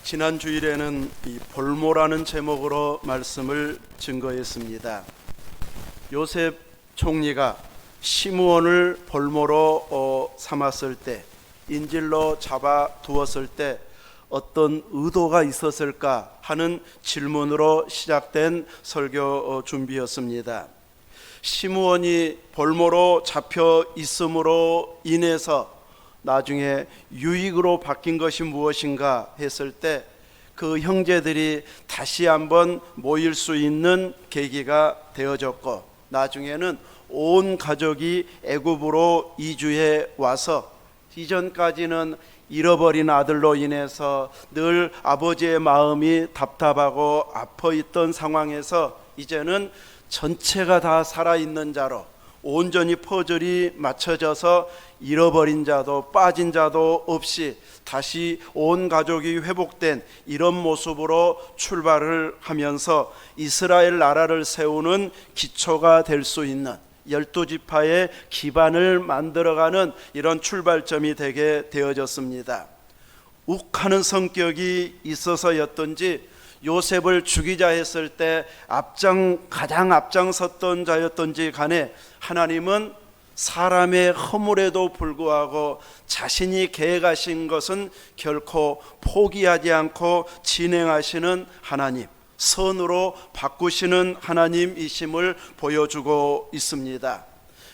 지난 주일에는 이 볼모라는 제목으로 말씀을 증거했습니다. 요셉 총리가 시므온을 볼모로 삼았을 때, 인질로 잡아 두었을 때 어떤 의도가 있었을까 하는 질문으로 시작된 설교 준비였습니다. 시므온이 볼모로 잡혀 있음으로 인해서 나중에 유익으로 바뀐 것이 무엇인가 했을 때 그 형제들이 다시 한번 모일 수 있는 계기가 되어졌고, 나중에는 온 가족이 애굽으로 이주해 와서 이전까지는 잃어버린 아들로 인해서 늘 아버지의 마음이 답답하고 아파 있던 상황에서 이제는 전체가 다 살아있는 자로 온전히 퍼즐이 맞춰져서 잃어버린 자도 빠진 자도 없이 다시 온 가족이 회복된 이런 모습으로 출발을 하면서 이스라엘 나라를 세우는 기초가 될 수 있는 12지파의 기반을 만들어가는 이런 출발점이 되게 되어졌습니다. 욱하는 성격이 있어서였던지 요셉을 죽이자 했을 때 가장 앞장섰던 자였던지 간에 하나님은 사람의 허물에도 불구하고 자신이 계획하신 것은 결코 포기하지 않고 진행하시는 하나님, 선으로 바꾸시는 하나님이심을 보여주고 있습니다.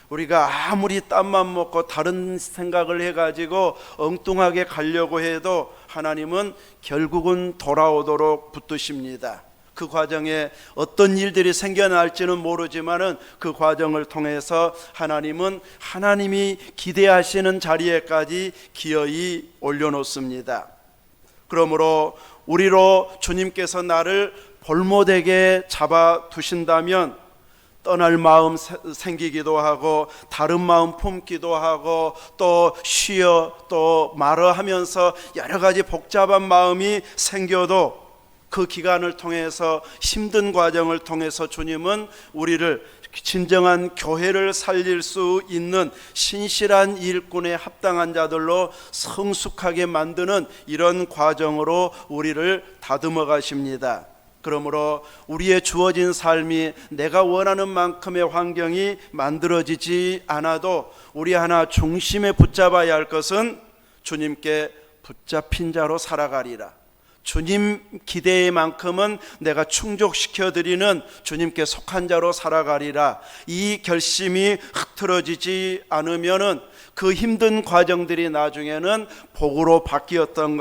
우리가 아무리 땀만 먹고 다른 생각을 해가지고 엉뚱하게 가려고 해도 하나님은 결국은 돌아오도록 붙드십니다. 그 과정에 어떤 일들이 생겨날지는 모르지만은 그 과정을 통해서 하나님은 하나님이 기대하시는 자리에까지 기어이 올려놓습니다. 그러므로 우리로 주님께서 나를 볼모되게 잡아 두신다면 떠날 마음 생기기도 하고 다른 마음 품기도 하고 또 쉬어 또 말어 하면서 여러 가지 복잡한 마음이 생겨도 그 기간을 통해서 힘든 과정을 통해서 주님은 우리를 진정한 교회를 살릴 수 있는 신실한 일꾼에 합당한 자들로 성숙하게 만드는 이런 과정으로 우리를 다듬어 가십니다. 그러므로 우리의 주어진 삶이 내가 원하는 만큼의 환경이 만들어지지 않아도 우리 하나 중심에 붙잡아야 할 것은 주님께 붙잡힌 자로 살아가리라. 주님 기대의 만큼은 내가 충족시켜드리는 주님께 속한 자로 살아가리라. 이 결심이 흐트러지지 않으면은 그 힘든 과정들이 나중에는 복으로 바뀌었다는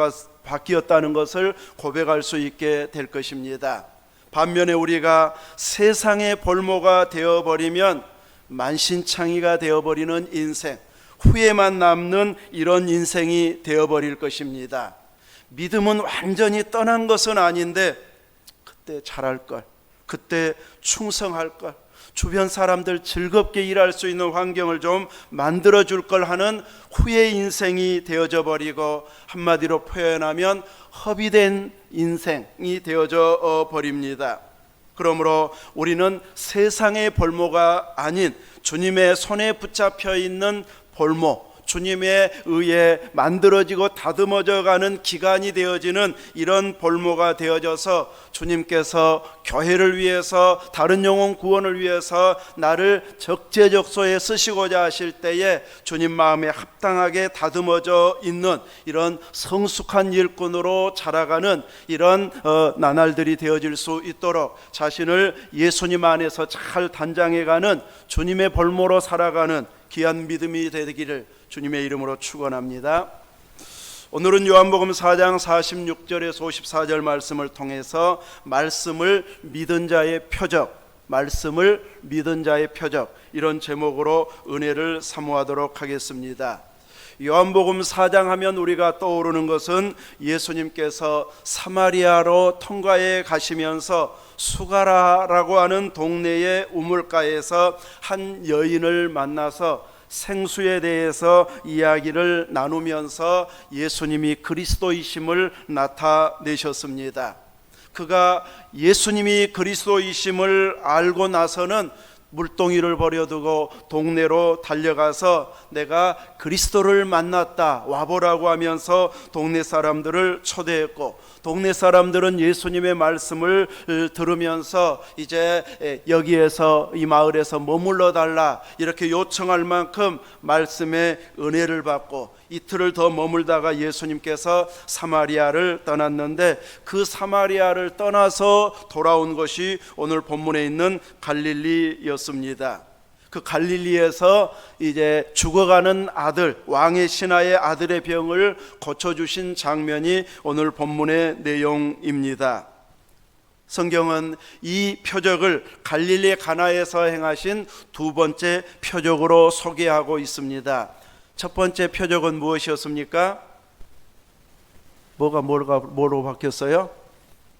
것을 고백할 수 있게 될 것입니다. 반면에 우리가 세상의 볼모가 되어버리면 만신창이가 되어버리는 인생, 후회만 남는 이런 인생이 되어버릴 것입니다. 믿음은 완전히 떠난 것은 아닌데 그때 잘할걸, 그때 충성할걸, 주변 사람들 즐겁게 일할 수 있는 환경을 좀 만들어줄 걸 하는 후의 인생이 되어져 버리고, 한마디로 표현하면 허비된 인생이 되어져 버립니다. 그러므로 우리는 세상의 볼모가 아닌 주님의 손에 붙잡혀 있는 볼모, 주님의 의에 만들어지고 다듬어져 가는 기간이 되어지는 이런 볼모가 되어져서 주님께서 교회를 위해서 다른 영혼 구원을 위해서 나를 적재적소에 쓰시고자 하실 때에 주님 마음에 합당하게 다듬어져 있는 이런 성숙한 일꾼으로 자라가는 이런 나날들이 되어질 수 있도록 자신을 예수님 안에서 잘 단장해가는 주님의 볼모로 살아가는 귀한 믿음이 되기를 주님의 이름으로 축원합니다. 오늘은 요한복음 4장 46절에서 54절 말씀을 통해서 말씀을 믿은 자의 표적, 말씀을 믿은 자의 표적, 이런 제목으로 은혜를 사모하도록 하겠습니다. 요한복음 4장 하면 우리가 떠오르는 것은 예수님께서 사마리아로 통과해 가시면서 수가라라고 하는 동네의 우물가에서 한 여인을 만나서 생수에 대해서 이야기를 나누면서 예수님이 그리스도이심을 나타내셨습니다. 그가 예수님이 그리스도이심을 알고 나서는 물동이를 버려두고 동네로 달려가서 내가 그리스도를 만났다 와보라고 하면서 동네 사람들을 초대했고, 동네 사람들은 예수님의 말씀을 들으면서 이제 여기에서 이 마을에서 머물러 달라 이렇게 요청할 만큼 말씀의 은혜를 받고, 이틀을 더 머물다가 예수님께서 사마리아를 떠났는데, 그 사마리아를 떠나서 돌아온 것이 오늘 본문에 있는 갈릴리였습니다. 그 갈릴리에서 이제 죽어가는 아들, 왕의 신하의 아들의 병을 고쳐주신 장면이 오늘 본문의 내용입니다. 성경은 이 표적을 갈릴리 가나에서 행하신 두 번째 표적으로 소개하고 있습니다. 첫 번째 표적은 무엇이었습니까? 뭐로 바뀌었어요?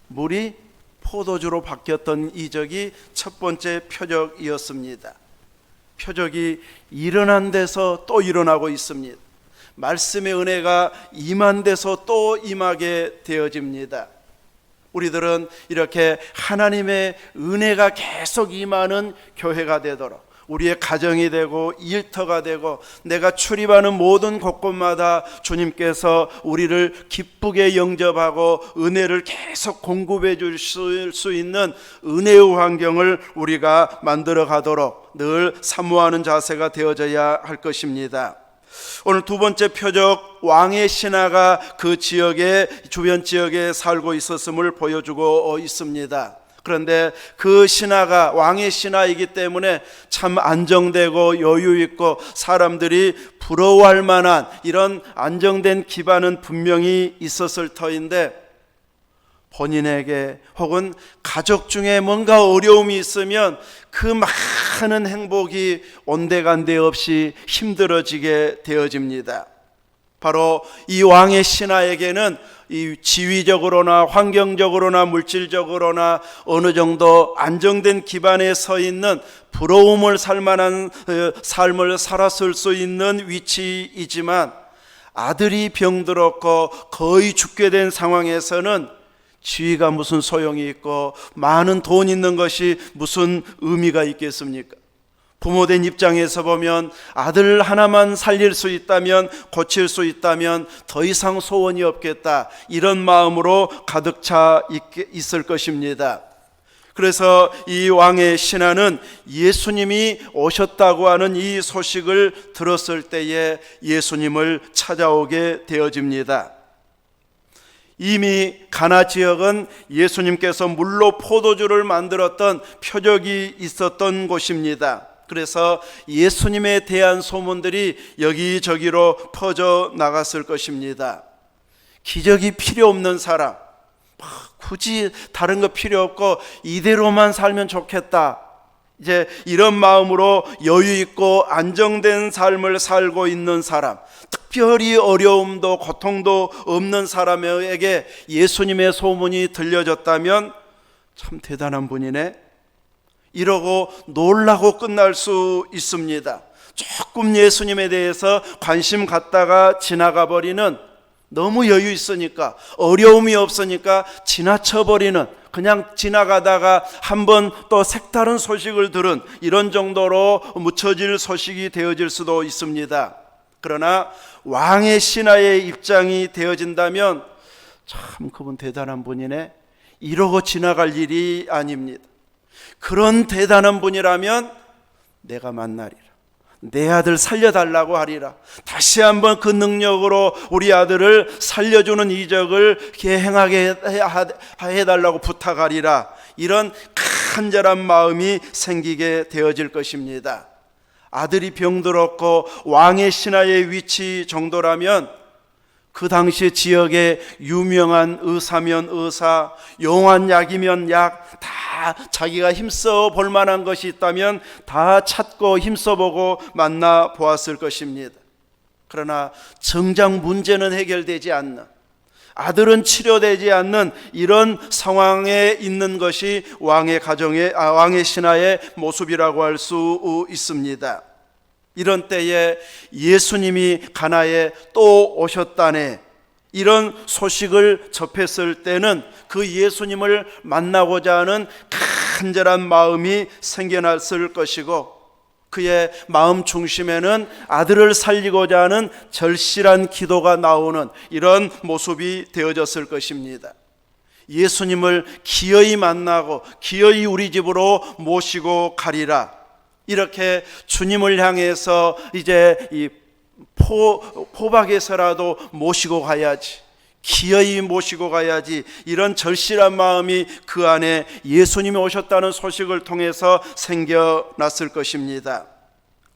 물이 포도주로 바뀌었던 이적이 첫 번째 표적이었습니다. 표적이 일어난 데서 또 일어나고 있습니다. 말씀의 은혜가 임한 데서 또 임하게 되어집니다. 우리들은 이렇게 하나님의 은혜가 계속 임하는 교회가 되도록, 우리의 가정이 되고 일터가 되고 내가 출입하는 모든 곳곳마다 주님께서 우리를 기쁘게 영접하고 은혜를 계속 공급해 주실 수 있는 은혜의 환경을 우리가 만들어 가도록 늘 사모하는 자세가 되어져야 할 것입니다. 오늘 두 번째 표적, 왕의 신하가 그 지역에, 주변 지역에 살고 있었음을 보여주고 있습니다. 그런데 그 신하가 왕의 신하이기 때문에 참 안정되고 여유 있고 사람들이 부러워할 만한 이런 안정된 기반은 분명히 있었을 터인데, 본인에게 혹은 가족 중에 뭔가 어려움이 있으면 그 많은 행복이 온데간데 없이 힘들어지게 되어집니다. 바로 이 왕의 신하에게는 이 지위적으로나 환경적으로나 물질적으로나 어느 정도 안정된 기반에 서 있는 부러움을 살 만한 삶을 살았을 수 있는 위치이지만, 아들이 병들었고 거의 죽게 된 상황에서는 지위가 무슨 소용이 있고 많은 돈 있는 것이 무슨 의미가 있겠습니까? 부모된 입장에서 보면 아들 하나만 살릴 수 있다면, 고칠 수 있다면 더 이상 소원이 없겠다, 이런 마음으로 가득 차 있을 것입니다. 그래서 이 왕의 신하는 예수님이 오셨다고 하는 이 소식을 들었을 때에 예수님을 찾아오게 되어집니다. 이미 가나 지역은 예수님께서 물로 포도주를 만들었던 표적이 있었던 곳입니다. 그래서 예수님에 대한 소문들이 여기저기로 퍼져 나갔을 것입니다. 기적이 필요 없는 사람, 굳이 다른 거 필요 없고 이대로만 살면 좋겠다, 이제 이런 마음으로 여유 있고 안정된 삶을 살고 있는 사람, 특별히 어려움도 고통도 없는 사람에게 예수님의 소문이 들려졌다면 참 대단한 분이네, 이러고 놀라고 끝날 수 있습니다. 조금 예수님에 대해서 관심 갖다가 지나가 버리는, 너무 여유 있으니까 어려움이 없으니까 지나쳐 버리는, 그냥 지나가다가 한번 또 색다른 소식을 들은 이런 정도로 묻혀질 소식이 되어질 수도 있습니다. 그러나 왕의 신하의 입장이 되어진다면 참 그분 대단한 분이네, 이러고 지나갈 일이 아닙니다. 그런 대단한 분이라면 내가 만나리라, 내 아들 살려달라고 하리라, 다시 한번 그 능력으로 우리 아들을 살려주는 이적을 행하게 해달라고 부탁하리라, 이런 간절한 마음이 생기게 되어질 것입니다. 아들이 병들었고 왕의 신하의 위치 정도라면 그 당시 지역에 유명한 의사면 의사, 용한 약이면 약, 다 자기가 힘써 볼 만한 것이 있다면 다 찾고 힘써보고 만나 보았을 것입니다. 그러나 정작 문제는 해결되지 않는, 아들은 치료되지 않는 이런 상황에 있는 것이 왕의 가정의 왕의 신하의 모습이라고 할 수 있습니다. 이런 때에 예수님이 가나에 또 오셨다네, 이런 소식을 접했을 때는 그 예수님을 만나고자 하는 간절한 마음이 생겨났을 것이고, 그의 마음 중심에는 아들을 살리고자 하는 절실한 기도가 나오는 이런 모습이 되어졌을 것입니다. 예수님을 기어이 만나고 기어이 우리 집으로 모시고 가리라, 이렇게 주님을 향해서 이제 이 포박에서라도 모시고 가야지, 기어이 모시고 가야지, 이런 절실한 마음이 그 안에 예수님이 오셨다는 소식을 통해서 생겨났을 것입니다.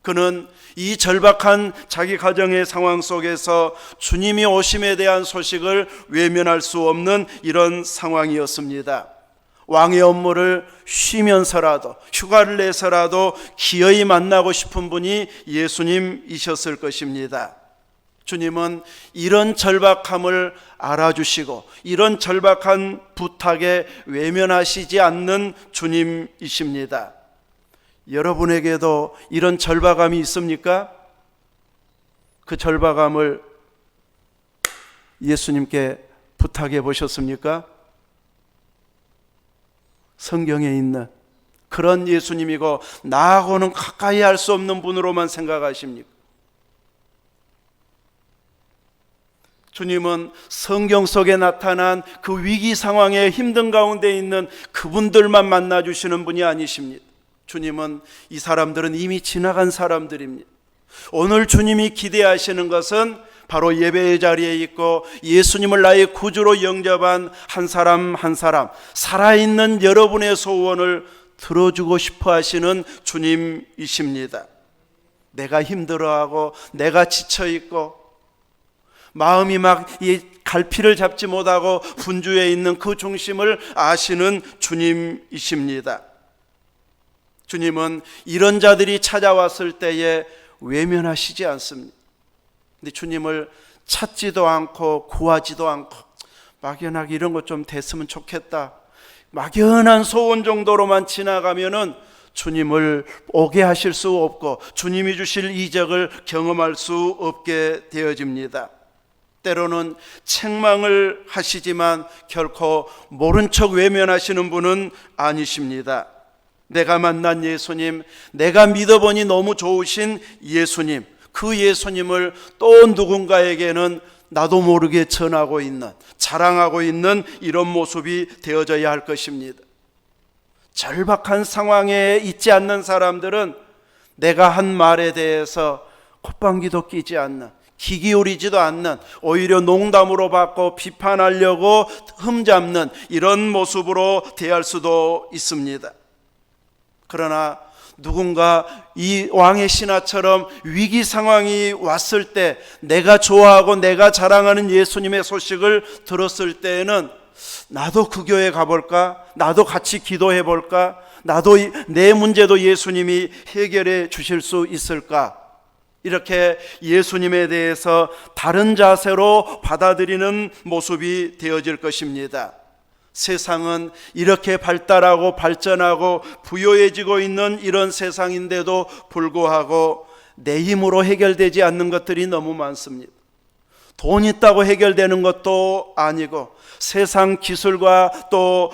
그는 이 절박한 자기 가정의 상황 속에서 주님이 오심에 대한 소식을 외면할 수 없는 이런 상황이었습니다. 왕의 업무를 쉬면서라도, 휴가를 내서라도 기어이 만나고 싶은 분이 예수님이셨을 것입니다. 주님은 이런 절박함을 알아주시고 이런 절박한 부탁에 외면하시지 않는 주님이십니다. 여러분에게도 이런 절박함이 있습니까? 그 절박함을 예수님께 부탁해 보셨습니까? 성경에 있는 그런 예수님이고 나하고는 가까이 할 수 없는 분으로만 생각하십니까? 주님은 성경 속에 나타난 그 위기 상황에 힘든 가운데 있는 그분들만 만나주시는 분이 아니십니다. 주님은 이 사람들은 이미 지나간 사람들입니다. 오늘 주님이 기대하시는 것은 바로 예배의 자리에 있고 예수님을 나의 구주로 영접한 한 사람 한 사람, 살아있는 여러분의 소원을 들어주고 싶어 하시는 주님이십니다. 내가 힘들어하고 내가 지쳐있고 마음이 막 이 갈피를 잡지 못하고 분주해 있는 그 중심을 아시는 주님이십니다. 주님은 이런 자들이 찾아왔을 때에 외면하시지 않습니다. 근데 주님을 찾지도 않고 구하지도 않고 막연하게 이런 것 좀 됐으면 좋겠다, 막연한 소원 정도로만 지나가면은 주님을 오게 하실 수 없고 주님이 주실 이적을 경험할 수 없게 되어집니다. 때로는 책망을 하시지만 결코 모른 척 외면하시는 분은 아니십니다. 내가 만난 예수님, 내가 믿어보니 너무 좋으신 예수님, 그 예수님을 또 누군가에게는 나도 모르게 전하고 있는, 자랑하고 있는 이런 모습이 되어져야 할 것입니다. 절박한 상황에 있지 않는 사람들은 내가 한 말에 대해서 콧방귀도 끼지 않는, 귀 기울이지도 않는, 오히려 농담으로 받고 비판하려고 흠잡는 이런 모습으로 대할 수도 있습니다. 그러나 누군가 이 왕의 신하처럼 위기 상황이 왔을 때 내가 좋아하고 내가 자랑하는 예수님의 소식을 들었을 때에는 나도 그 교회 가볼까? 나도 같이 기도해 볼까? 나도 내 문제도 예수님이 해결해 주실 수 있을까? 이렇게 예수님에 대해서 다른 자세로 받아들이는 모습이 되어질 것입니다. 세상은 이렇게 발달하고 발전하고 부유해지고 있는 이런 세상인데도 불구하고 내 힘으로 해결되지 않는 것들이 너무 많습니다. 돈 있다고 해결되는 것도 아니고 세상 기술과 또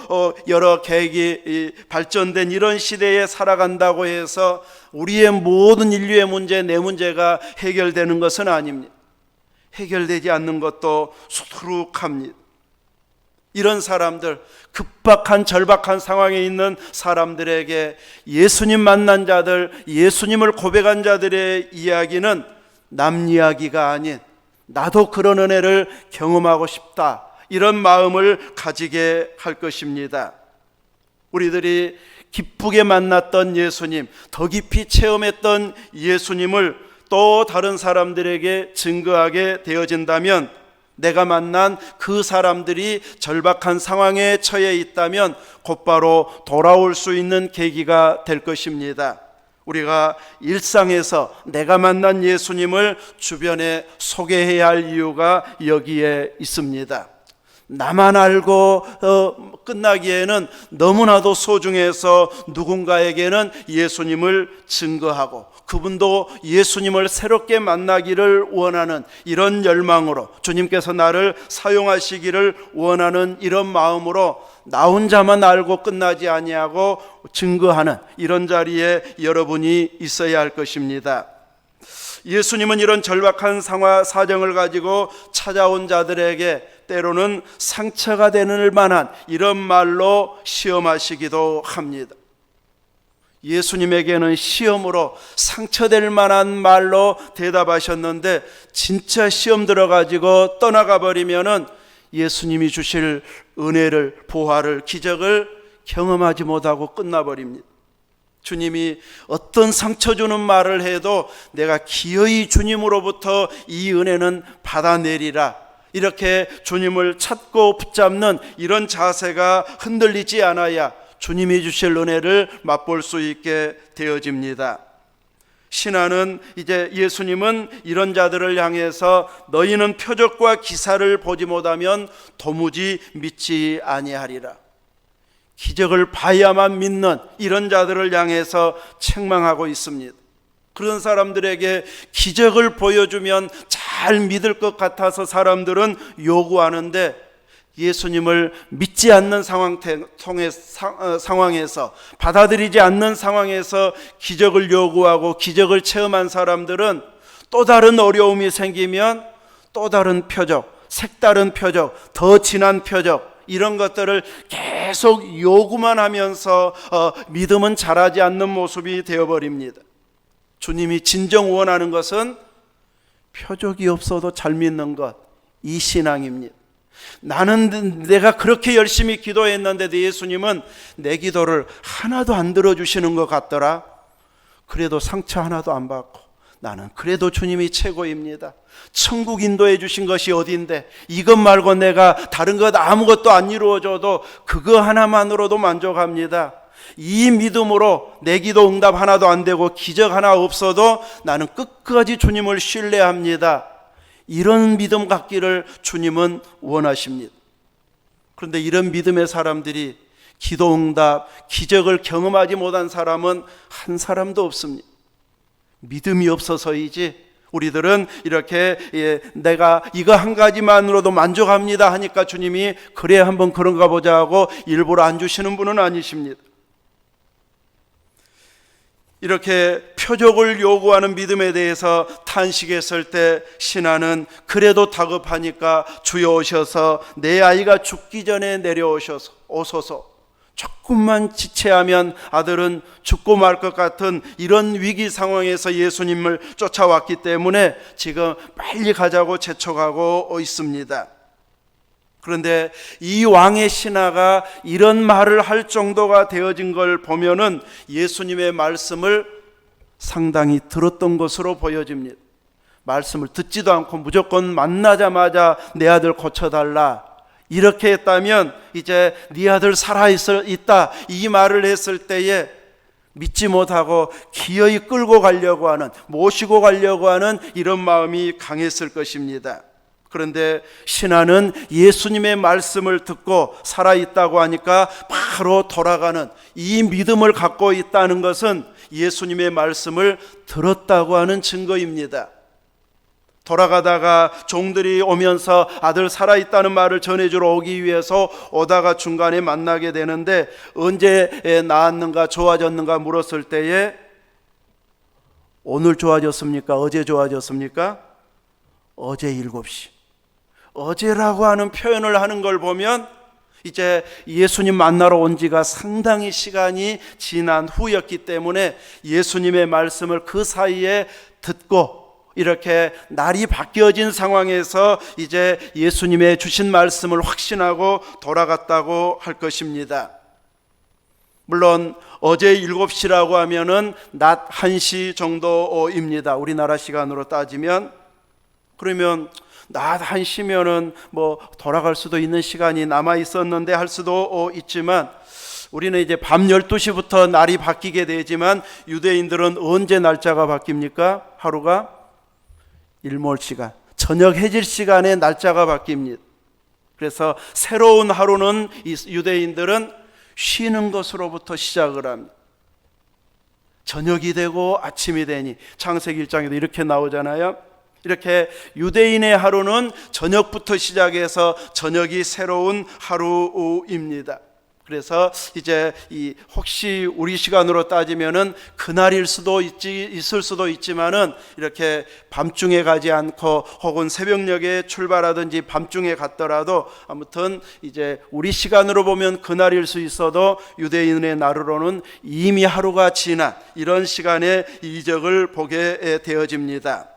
여러 계획이 발전된 이런 시대에 살아간다고 해서 우리의 모든 인류의 문제, 내 문제가 해결되는 것은 아닙니다. 해결되지 않는 것도 수두룩합니다. 이런 사람들, 급박한 절박한 상황에 있는 사람들에게 예수님 만난 자들, 예수님을 고백한 자들의 이야기는 남 이야기가 아닌 나도 그런 은혜를 경험하고 싶다, 이런 마음을 가지게 할 것입니다. 우리들이 기쁘게 만났던 예수님, 더 깊이 체험했던 예수님을 또 다른 사람들에게 증거하게 되어진다면, 내가 만난 그 사람들이 절박한 상황에 처해 있다면 곧바로 돌아올 수 있는 계기가 될 것입니다. 우리가 일상에서 내가 만난 예수님을 주변에 소개해야 할 이유가 여기에 있습니다. 나만 알고 끝나기에는 너무나도 소중해서 누군가에게는 예수님을 증거하고 그분도 예수님을 새롭게 만나기를 원하는 이런 열망으로, 주님께서 나를 사용하시기를 원하는 이런 마음으로 나 혼자만 알고 끝나지 아니하고 증거하는 이런 자리에 여러분이 있어야 할 것입니다. 예수님은 이런 절박한 사정을 가지고 찾아온 자들에게 때로는 상처가 되는 만한 이런 말로 시험하시기도 합니다. 예수님에게는 시험으로 상처될 만한 말로 대답하셨는데, 진짜 시험 들어가지고 떠나가 버리면은 예수님이 주실 은혜를, 보화를, 기적을 경험하지 못하고 끝나버립니다. 주님이 어떤 상처 주는 말을 해도 내가 기어이 주님으로부터 이 은혜는 받아내리라, 이렇게 주님을 찾고 붙잡는 이런 자세가 흔들리지 않아야 주님이 주실 은혜를 맛볼 수 있게 되어집니다. 신하는 이제 예수님은 이런 자들을 향해서 너희는 표적과 기사를 보지 못하면 도무지 믿지 아니하리라, 기적을 봐야만 믿는 이런 자들을 향해서 책망하고 있습니다. 그런 사람들에게 기적을 보여주면 잘 믿을 것 같아서 사람들은 요구하는데, 예수님을 믿지 않는 상황에서, 받아들이지 않는 상황에서 기적을 요구하고 기적을 체험한 사람들은 또 다른 어려움이 생기면 또 다른 표적, 색다른 표적, 더 진한 표적, 이런 것들을 계속 요구만 하면서 믿음은 자라지 않는 모습이 되어버립니다. 주님이 진정 원하는 것은 표적이 없어도 잘 믿는 것, 이 신앙입니다. 나는 내가 그렇게 열심히 기도했는데도 예수님은 내 기도를 하나도 안 들어주시는 것 같더라. 그래도 상처 하나도 안 받고 나는 그래도 주님이 최고입니다. 천국 인도해 주신 것이 어딘데 이것 말고 내가 다른 것 아무것도 안 이루어줘도 그거 하나만으로도 만족합니다. 이 믿음으로 내 기도 응답 하나도 안 되고 기적 하나 없어도 나는 끝까지 주님을 신뢰합니다. 이런 믿음 갖기를 주님은 원하십니다. 그런데 이런 믿음의 사람들이 기도 응답, 기적을 경험하지 못한 사람은 한 사람도 없습니다. 믿음이 없어서이지 우리들은 이렇게 내가 이거 한 가지만으로도 만족합니다 하니까 주님이 그래 한번 그런가 보자 하고 일부러 안 주시는 분은 아니십니다. 이렇게 표적을 요구하는 믿음에 대해서 탄식했을 때 신하는 그래도 다급하니까 주여 오셔서 내 아이가 죽기 전에 내려오셔서 오소서, 조금만 지체하면 아들은 죽고 말 것 같은 이런 위기 상황에서 예수님을 쫓아왔기 때문에 지금 빨리 가자고 재촉하고 있습니다. 그런데 이 왕의 신하가 이런 말을 할 정도가 되어진 걸 보면은 예수님의 말씀을 상당히 들었던 것으로 보여집니다. 말씀을 듣지도 않고 무조건 만나자마자 내 아들 고쳐달라 이렇게 했다면, 이제 네 아들 살아있다 이 말을 했을 때에 믿지 못하고 기어이 끌고 가려고 하는, 모시고 가려고 하는 이런 마음이 강했을 것입니다. 그런데 신하는 예수님의 말씀을 듣고 살아있다고 하니까 바로 돌아가는 이 믿음을 갖고 있다는 것은 예수님의 말씀을 들었다고 하는 증거입니다. 돌아가다가 종들이 오면서 아들 살아있다는 말을 전해주러 오기 위해서 오다가 중간에 만나게 되는데, 언제 나았는가 좋아졌는가 물었을 때에 오늘 좋아졌습니까? 어제 좋아졌습니까? 어제 7시. 어제라고 하는 표현을 하는 걸 보면 이제 예수님 만나러 온 지가 상당히 시간이 지난 후였기 때문에 예수님의 말씀을 그 사이에 듣고 이렇게 날이 바뀌어진 상황에서 이제 예수님의 주신 말씀을 확신하고 돌아갔다고 할 것입니다. 물론 어제 7시라고 하면은 낮 1시 정도입니다. 우리나라 시간으로 따지면. 그러면 낮 1시면은 뭐 돌아갈 수도 있는 시간이 남아 있었는데 할 수도 있지만, 우리는 이제 밤 12시부터 날이 바뀌게 되지만 유대인들은 언제 날짜가 바뀝니까? 하루가 일몰시간, 저녁 해질 시간에 날짜가 바뀝니다. 그래서 새로운 하루는 유대인들은 쉬는 것으로부터 시작을 합니다. 저녁이 되고 아침이 되니 창세기 1장에도 이렇게 나오잖아요. 이렇게 유대인의 하루는 저녁부터 시작해서 저녁이 새로운 하루입니다. 그래서 이제 혹시 우리 시간으로 따지면은 그날일 수도 있을 수도 있지만은 이렇게 밤중에 가지 않고 혹은 새벽녘에 출발하든지 밤중에 갔더라도 아무튼 이제 우리 시간으로 보면 그날일 수 있어도 유대인의 나루로는 이미 하루가 지난 이런 시간의 이적을 보게 되어집니다.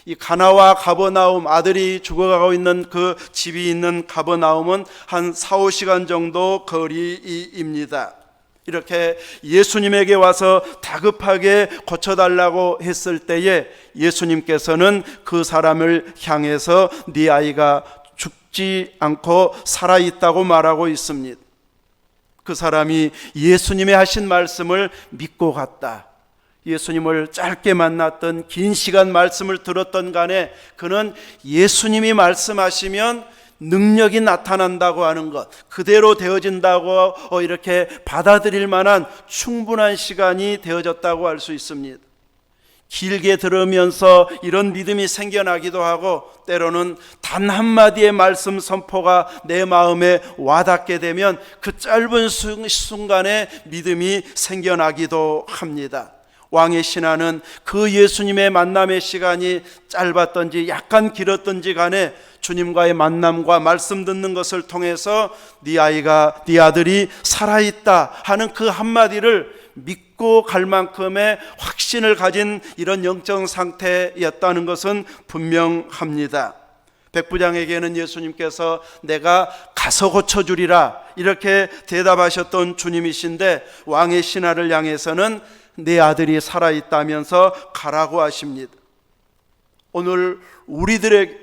이 가나와 가버나움, 아들이 죽어가고 있는 그 집이 있는 가버나움은 한 4-5시간 정도 거리입니다. 이렇게 예수님에게 와서 다급하게 고쳐달라고 했을 때에 예수님께서는 그 사람을 향해서 네 아이가 죽지 않고 살아있다고 말하고 있습니다. 그 사람이 예수님의 하신 말씀을 믿고 갔다. 예수님을 짧게 만났던 긴 시간 말씀을 들었던 간에 그는 예수님이 말씀하시면 능력이 나타난다고 하는 것, 그대로 되어진다고 이렇게 받아들일 만한 충분한 시간이 되어졌다고 할 수 있습니다. 길게 들으면서 이런 믿음이 생겨나기도 하고 때로는 단 한마디의 말씀 선포가 내 마음에 와닿게 되면 그 짧은 순간에 믿음이 생겨나기도 합니다. 왕의 신하는 그 예수님의 만남의 시간이 짧았던지 약간 길었던지 간에 주님과의 만남과 말씀 듣는 것을 통해서 네 아들이 살아있다 하는 그 한마디를 믿고 갈 만큼의 확신을 가진 이런 영적 상태였다는 것은 분명합니다. 백부장에게는 예수님께서 내가 가서 고쳐주리라 이렇게 대답하셨던 주님이신데 왕의 신하를 향해서는 내 아들이 살아있다면서 가라고 하십니다. 오늘 우리들에게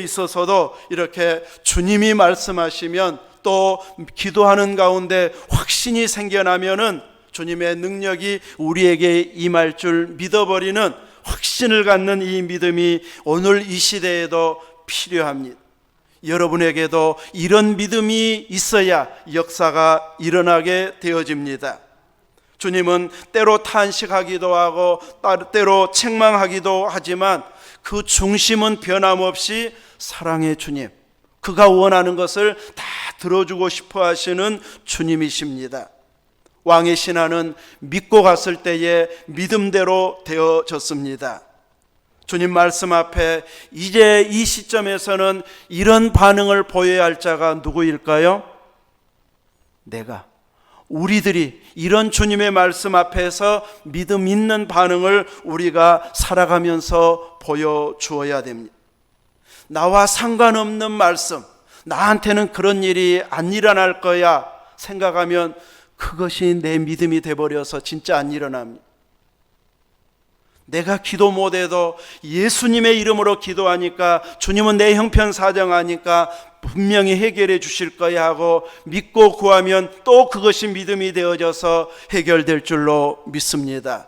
있어서도 이렇게 주님이 말씀하시면 또 기도하는 가운데 확신이 생겨나면은 주님의 능력이 우리에게 임할 줄 믿어버리는 확신을 갖는 이 믿음이 오늘 이 시대에도 필요합니다. 여러분에게도 이런 믿음이 있어야 역사가 일어나게 되어집니다. 주님은 때로 탄식하기도 하고 때로 책망하기도 하지만 그 중심은 변함없이 사랑의 주님, 그가 원하는 것을 다 들어주고 싶어 하시는 주님이십니다. 왕의 신하는 믿고 갔을 때에 믿음대로 되어졌습니다. 주님 말씀 앞에 이제 이 시점에서는 이런 반응을 보여야 할 자가 누구일까요? 우리들이 이런 주님의 말씀 앞에서 믿음 있는 반응을 우리가 살아가면서 보여주어야 됩니다. 나와 상관없는 말씀, 나한테는 그런 일이 안 일어날 거야 생각하면 그것이 내 믿음이 돼버려서 진짜 안 일어납니다. 내가 기도 못해도 예수님의 이름으로 기도하니까 주님은 내 형편 사정하니까 분명히 해결해 주실 거야 하고 믿고 구하면 또 그것이 믿음이 되어져서 해결될 줄로 믿습니다.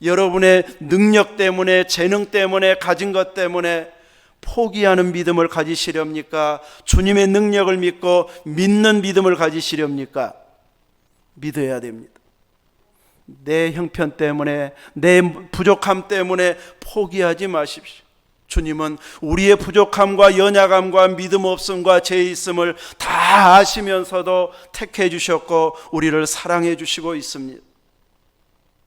여러분의 능력 때문에, 재능 때문에, 가진 것 때문에 포기하는 믿음을 가지시렵니까? 주님의 능력을 믿고 믿는 믿음을 가지시렵니까? 믿어야 됩니다. 내 형편 때문에, 내 부족함 때문에 포기하지 마십시오. 주님은 우리의 부족함과 연약함과 믿음 없음과 죄 있음을 다 아시면서도 택해 주셨고 우리를 사랑해 주시고 있습니다.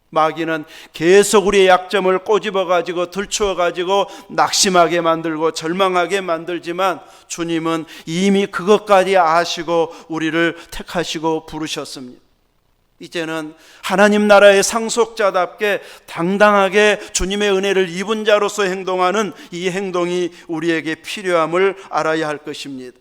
마귀는 계속 우리의 약점을 꼬집어 가지고 들추어 가지고 낙심하게 만들고 절망하게 만들지만 주님은 이미 그것까지 아시고 우리를 택하시고 부르셨습니다. 이제는 하나님 나라의 상속자답게 당당하게 주님의 은혜를 입은 자로서 행동하는 이 행동이 우리에게 필요함을 알아야 할 것입니다.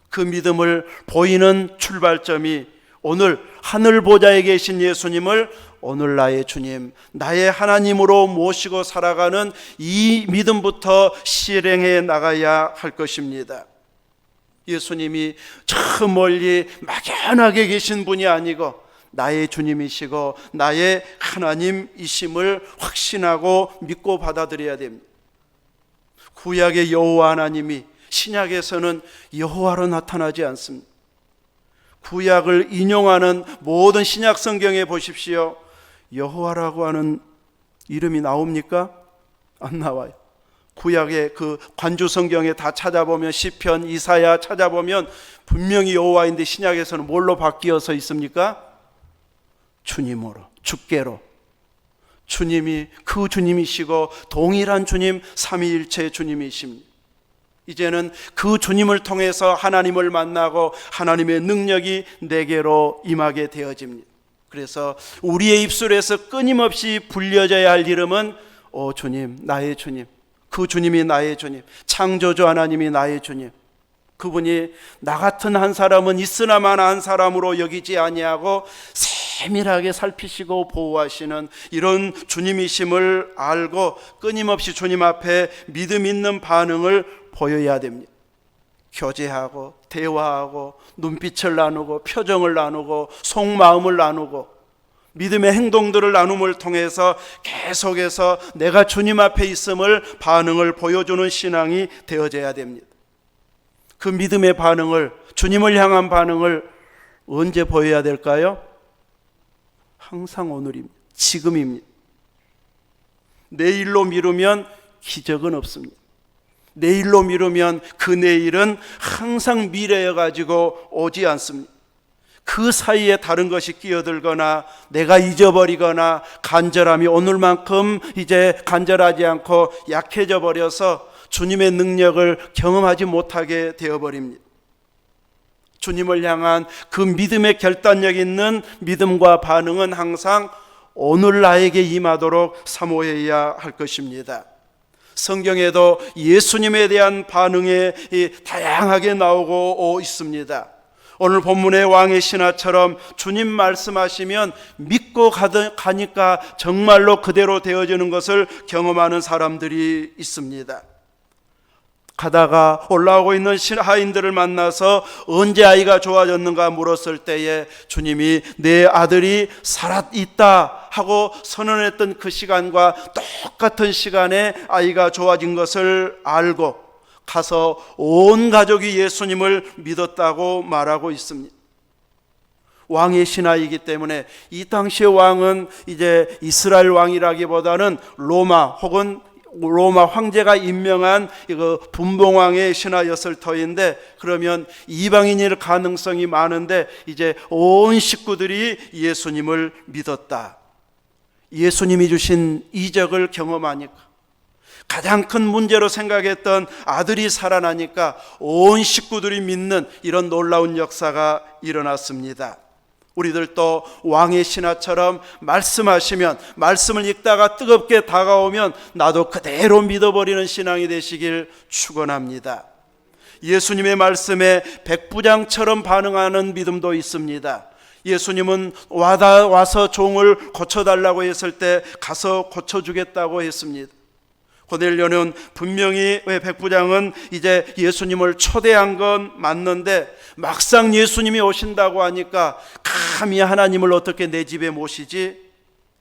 그 믿음을 보이는 출발점이 오늘 하늘 보좌에 계신 예수님을 오늘 나의 주님, 나의 하나님으로 모시고 살아가는 이 믿음부터 실행해 나가야 할 것입니다. 예수님이 저 멀리 막연하게 계신 분이 아니고 나의 주님이시고 나의 하나님이심을 확신하고 믿고 받아들여야 됩니다. 구약의 여호와 하나님이 신약에서는 여호와로 나타나지 않습니다. 구약을 인용하는 모든 신약 성경에 보십시오. 여호와라고 하는 이름이 나옵니까? 안 나와요. 구약의 그 관주 성경에 다 찾아보면, 시편, 이사야 찾아보면 분명히 여호와인데 신약에서는 뭘로 바뀌어서 있습니까? 주님으로, 주께로. 주님이 그 주님이시고 동일한 주님, 삼위일체 주님이십니다. 이제는 그 주님을 통해서 하나님을 만나고 하나님의 능력이 내게로 임하게 되어집니다. 그래서 우리의 입술에서 끊임없이 불려져야 할 이름은 오 주님, 나의 주님. 그 주님이 나의 주님, 창조주 하나님이 나의 주님. 그분이 나 같은 한 사람은 있으나마나 한 사람으로 여기지 아니하고 세밀하게 살피시고 보호하시는 이런 주님이심을 알고 끊임없이 주님 앞에 믿음 있는 반응을 보여야 됩니다. 교제하고 대화하고 눈빛을 나누고 표정을 나누고 속마음을 나누고 믿음의 행동들을 나눔을 통해서 계속해서 내가 주님 앞에 있음을 반응을 보여주는 신앙이 되어져야 됩니다. 그 믿음의 반응을, 주님을 향한 반응을 언제 보여야 될까요? 항상 오늘입니다. 지금입니다. 내일로 미루면 기적은 없습니다. 내일로 미루면 그 내일은 항상 미래여 가지고 오지 않습니다. 그 사이에 다른 것이 끼어들거나 내가 잊어버리거나 간절함이 오늘만큼 이제 간절하지 않고 약해져 버려서 주님의 능력을 경험하지 못하게 되어버립니다. 주님을 향한 그 믿음의 결단력 있는 믿음과 반응은 항상 오늘 나에게 임하도록 사모해야 할 것입니다. 성경에도 예수님에 대한 반응이 다양하게 나오고 있습니다. 오늘 본문의 왕의 신하처럼 주님 말씀하시면 믿고 가니까 정말로 그대로 되어지는 것을 경험하는 사람들이 있습니다. 가다가 올라오고 있는 하인들을 만나서 언제 아이가 좋아졌는가 물었을 때에 주님이 내 아들이 살아있다 하고 선언했던 그 시간과 똑같은 시간에 아이가 좋아진 것을 알고 가서 온 가족이 예수님을 믿었다고 말하고 있습니다. 왕의 신하이기 때문에 이 당시의 왕은 이제 이스라엘 왕이라기보다는 로마 혹은 로마 황제가 임명한 분봉왕의 신하였을 터인데, 그러면 이방인일 가능성이 많은데 이제 온 식구들이 예수님을 믿었다. 예수님이 주신 이적을 경험하니까, 가장 큰 문제로 생각했던 아들이 살아나니까 온 식구들이 믿는 이런 놀라운 역사가 일어났습니다. 우리들도 왕의 신하처럼 말씀하시면, 말씀을 읽다가 뜨겁게 다가오면 나도 그대로 믿어버리는 신앙이 되시길 축원합니다. 예수님의 말씀에 백부장처럼 반응하는 믿음도 있습니다. 예수님은 와서 종을 고쳐달라고 했을 때 가서 고쳐주겠다고 했습니다. 고넬료는 분명히 백부장은 이제 예수님을 초대한 건 맞는데 막상 예수님이 오신다고 하니까 감히 하나님을 어떻게 내 집에 모시지?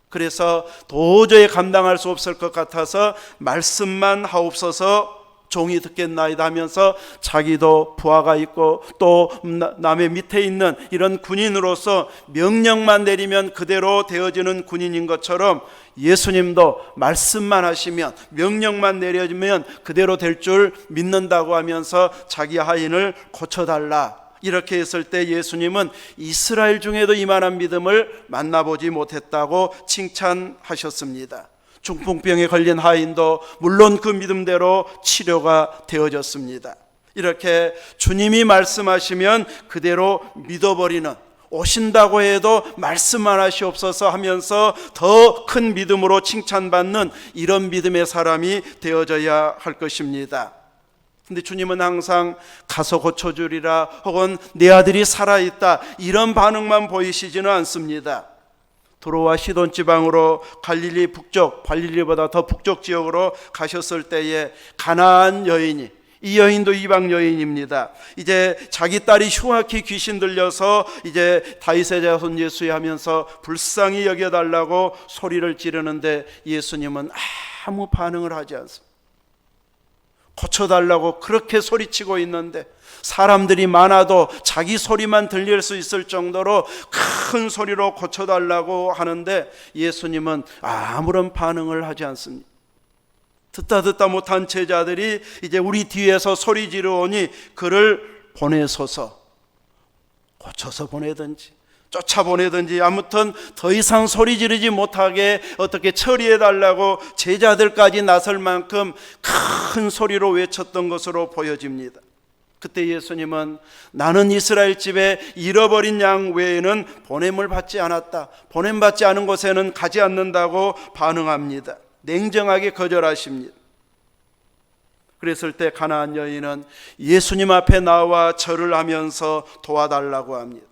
그래서 도저히 감당할 수 없을 것 같아서 말씀만 하옵소서 종이 듣겠나이다 하면서 자기도 부하가 있고 또 남의 밑에 있는 이런 군인으로서 명령만 내리면 그대로 되어지는 군인인 것처럼 예수님도 말씀만 하시면, 명령만 내려지면 그대로 될 줄 믿는다고 하면서 자기 하인을 고쳐달라 이렇게 했을 때 예수님은 이스라엘 중에도 이만한 믿음을 만나보지 못했다고 칭찬하셨습니다. 중풍병에 걸린 하인도 물론 그 믿음대로 치료가 되어졌습니다. 이렇게 주님이 말씀하시면 그대로 믿어버리는, 오신다고 해도 말씀만 하시옵소서 하면서 더 큰 믿음으로 칭찬받는 이런 믿음의 사람이 되어져야 할 것입니다. 근데 주님은 항상 가서 고쳐주리라 혹은 내 아들이 살아있다 이런 반응만 보이시지는 않습니다. 도로와 시돈 지방으로 갈릴리 북쪽, 갈릴리보다 더 북쪽 지역으로 가셨을 때에 가나안 여인이, 이 여인도 이방 여인입니다. 이제 자기 딸이 흉악히 귀신 들려서 이제 다윗의 자손 예수야 하면서 불쌍히 여겨달라고 소리를 지르는데 예수님은 아무 반응을 하지 않습니다. 고쳐달라고 그렇게 소리치고 있는데 사람들이 많아도 자기 소리만 들릴 수 있을 정도로 큰 소리로 고쳐달라고 하는데 예수님은 아무런 반응을 하지 않습니다. 듣다 못한 제자들이 이제 우리 뒤에서 소리 지르오니 그를 보내소서, 고쳐서 보내든지 쫓아보내든지 아무튼 더 이상 소리 지르지 못하게 어떻게 처리해달라고 제자들까지 나설 만큼 큰 소리로 외쳤던 것으로 보여집니다. 그때 예수님은 나는 이스라엘 집에 잃어버린 양 외에는 보냄을 받지 않았다, 보냄받지 않은 곳에는 가지 않는다고 반응합니다. 냉정하게 거절하십니다. 그랬을 때 가나안 여인은 예수님 앞에 나와 절을 하면서 도와달라고 합니다.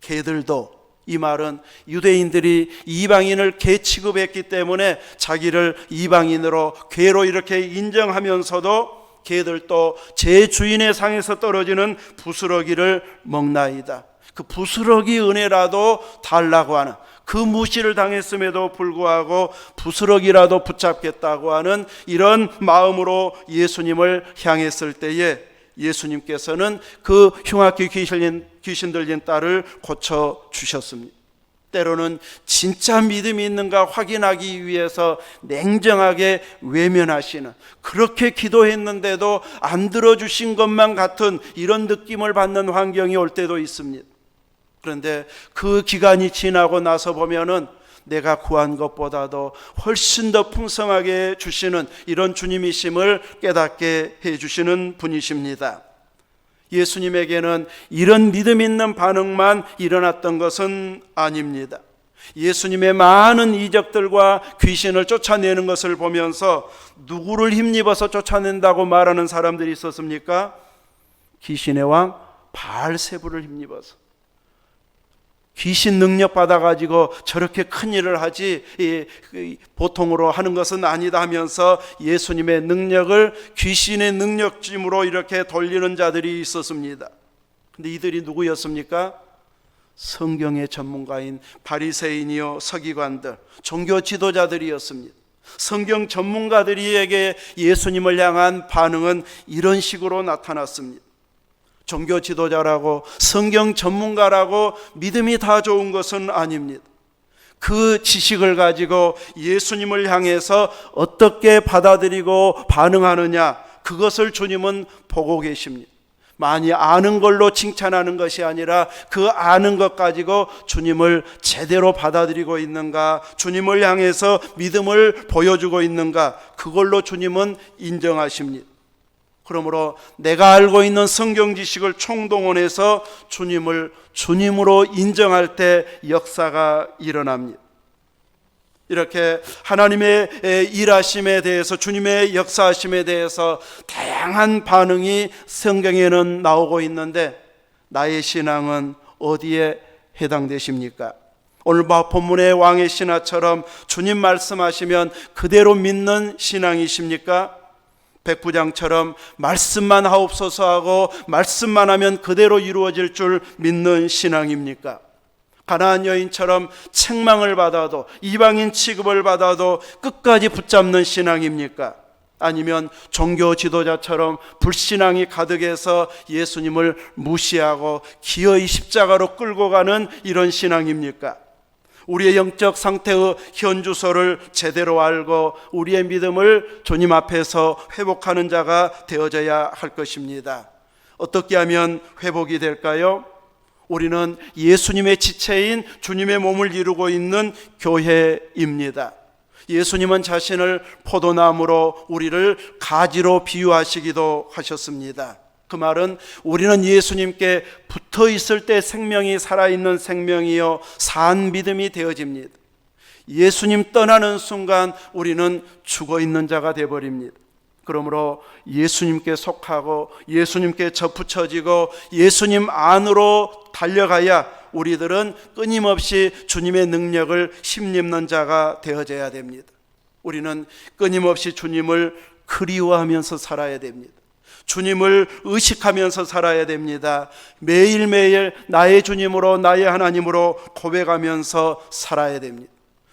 개들도, 이 말은 유대인들이 이방인을 개 취급했기 때문에 자기를 이방인으로 개로 이렇게 인정하면서도 개들도 제 주인의 상에서 떨어지는 부스러기를 먹나이다, 그 부스러기 은혜라도 달라고 하는, 그 무시를 당했음에도 불구하고 부스러기라도 붙잡겠다고 하는 이런 마음으로 예수님을 향했을 때에 예수님께서는 그 흉악히 귀신 들린 딸을 고쳐주셨습니다. 때로는 진짜 믿음이 있는가 확인하기 위해서 냉정하게 외면하시는, 그렇게 기도했는데도 안 들어주신 것만 같은 이런 느낌을 받는 환경이 올 때도 있습니다. 그런데 그 기간이 지나고 나서 보면은 내가 구한 것보다도 훨씬 더 풍성하게 주시는 이런 주님이심을 깨닫게 해주시는 분이십니다. 예수님에게는 이런 믿음 있는 반응만 일어났던 것은 아닙니다. 예수님의 많은 이적들과 귀신을 쫓아내는 것을 보면서 누구를 힘입어서 쫓아낸다고 말하는 사람들이 있었습니까? 귀신의 왕 바알세불을 힘입어서. 귀신 능력 받아가지고 저렇게 큰 일을 하지 보통으로 하는 것은 아니다 하면서 예수님의 능력을 귀신의 능력짐으로 이렇게 돌리는 자들이 있었습니다. 근데 이들이 누구였습니까? 성경의 전문가인 바리새인이요 서기관들, 종교 지도자들이었습니다. 성경 전문가들에게 예수님을 향한 반응은 이런 식으로 나타났습니다. 종교 지도자라고 성경 전문가라고 믿음이 다 좋은 것은 아닙니다. 그 지식을 가지고 예수님을 향해서 어떻게 받아들이고 반응하느냐, 그것을 주님은 보고 계십니다. 많이 아는 걸로 칭찬하는 것이 아니라 그 아는 것 가지고 주님을 제대로 받아들이고 있는가, 주님을 향해서 믿음을 보여주고 있는가, 그걸로 주님은 인정하십니다. 그러므로 내가 알고 있는 성경 지식을 총동원해서 주님을 주님으로 인정할 때 역사가 일어납니다. 이렇게 하나님의 일하심에 대해서, 주님의 역사하심에 대해서 다양한 반응이 성경에는 나오고 있는데 나의 신앙은 어디에 해당되십니까? 오늘 본문의 왕의 신하처럼 주님 말씀하시면 그대로 믿는 신앙이십니까? 백부장처럼 말씀만 하옵소서 하고 말씀만 하면 그대로 이루어질 줄 믿는 신앙입니까? 가나안 여인처럼 책망을 받아도, 이방인 취급을 받아도 끝까지 붙잡는 신앙입니까? 아니면 종교 지도자처럼 불신앙이 가득해서 예수님을 무시하고 기어이 십자가로 끌고 가는 이런 신앙입니까? 우리의 영적 상태의 현주소를 제대로 알고 우리의 믿음을 주님 앞에서 회복하는 자가 되어져야 할 것입니다. 어떻게 하면 회복이 될까요? 우리는 예수님의 지체인 주님의 몸을 이루고 있는 교회입니다. 예수님은 자신을 포도나무로, 우리를 가지로 비유하시기도 하셨습니다. 그 말은 우리는 예수님께 붙어 있을 때 생명이 살아있는 생명이요 산 믿음이 되어집니다. 예수님 떠나는 순간 우리는 죽어있는 자가 되어버립니다. 그러므로 예수님께 속하고 예수님께 접붙여지고 예수님 안으로 달려가야 우리들은 끊임없이 주님의 능력을 힘입는 자가 되어져야 됩니다. 우리는 끊임없이 주님을 그리워하면서 살아야 됩니다. 주님을 의식하면서 살아야 됩니다. 매일매일 나의 주님으로, 나의 하나님으로 고백하면서 살아야 됩니다.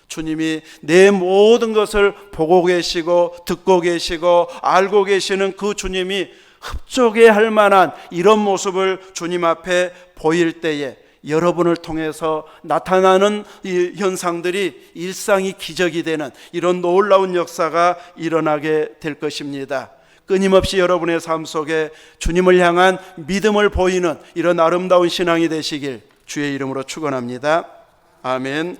주님이 내 모든 것을 보고 계시고 듣고 계시고 알고 계시는 그 주님이 흡족해 할 만한 이런 모습을 주님 앞에 보일 때에 여러분을 통해서 나타나는 이 현상들이 일상이 기적이 되는 이런 놀라운 역사가 일어나게 될 것입니다. 끊임없이 여러분의 삶 속에 주님을 향한 믿음을 보이는 이런 아름다운 신앙이 되시길 주의 이름으로 축원합니다. 아멘.